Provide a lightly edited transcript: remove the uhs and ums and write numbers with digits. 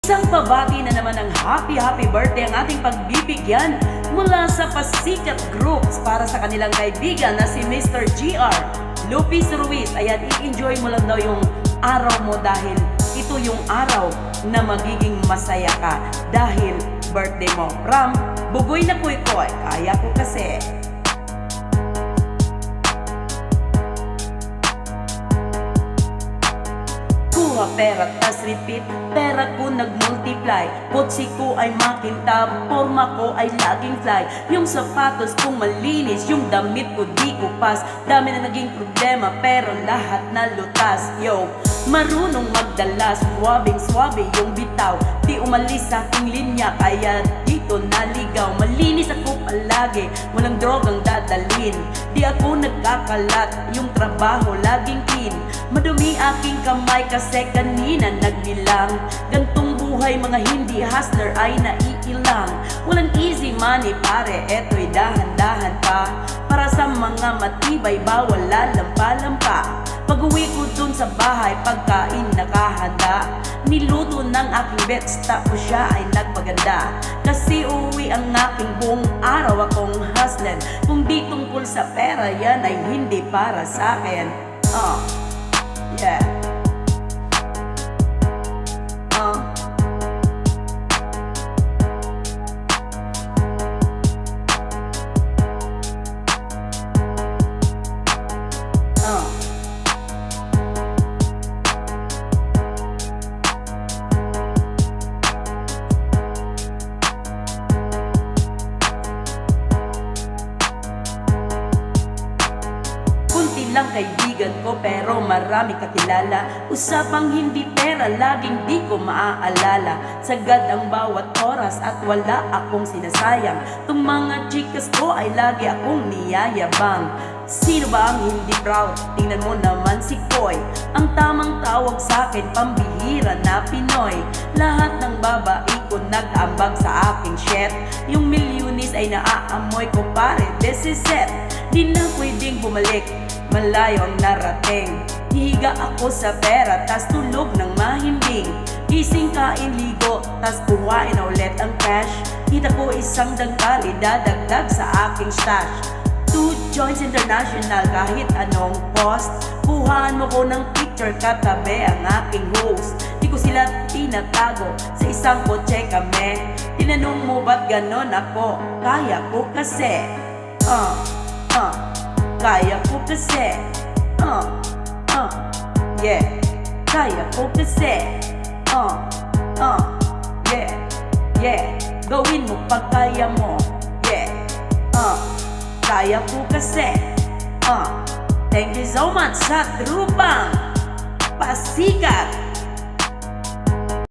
Isang pabati na naman ng happy birthday ang ating pagbibigyan mula sa Pasikat Groups para sa kanilang kaibigan na si Mr. GR Lupis Ruiz. Ayan, i-enjoy mo lang daw yung araw mo dahil ito yung araw na magiging masaya ka dahil birthday mo. From Bugoy na Kuy, kaya ko kasi. Pera tas repeat, pera ko nag-multiply. Kotse ko ay makintab, forma ko ay laging fly. Yung sapatos kong malinis, yung damit ko di ko pas. Dami na naging problema pero lahat na lutas. Yo, marunong magdala, swabing yung bitaw. Di umalis sa aking linya kaya dito naligaw. Malinis ako palagi, walang drogang dadalhin. Di ako nagkakalat, yung trabaho laging clean. Madumi aking kamay kasi kanina nagbilang. Gantong buhay mga hindi hustler ay naiilang. Walang easy money pare, eto'y dahan-dahan pa. Para sa mga matibay bawal lalampa-lampa. Pag-uwi ko dun sa bahay, pagkain nakahanda. Niluto ng aking bets, tapos siya ay nagpaganda. Kasi uwi ang aking buong araw akong hustlen. Kung di tungkol sa pera, yan ay hindi para sa akin. Yeah. Lang kaibigan ko pero marami kakilala. Usapang hindi pera, laging di ko maaalala. Sagad ang bawat oras at wala akong sinasayang. Tung mga chikas ko ay lagi akong niyayabang. Sino ba ang hindi proud? Tingnan mo naman si Koy. Ang tamang tawag sa akin, pambihira na Pinoy. Lahat ng babae ko nag-ambag sa aking shit. Yung milyonis ay naaamoy ko pare, this is it. Di na pwedeng bumalik, malayo ang narating. Hihiga ako sa pera, tas tulog ng mahimbing. Gising, kain, ligo, tas kuhain na ulit ang cash. Kita ko isang dangkal, idadagdag sa aking stash. 2 joints international, kahit anong post. Kuhaan mo ko ng picture, katabi ang aking host. Di ko sila tinatago, sa isang kotse kami. Tinanong mo ba't ganon ako? Kaya ko kasi. Kaya ko kasi. Yeah. Kaya ko kasi. Yeah. Gawin mo pag kaya mo. Yeah. Kaya ko kasi. Thank you so much sa trupang Pasikat.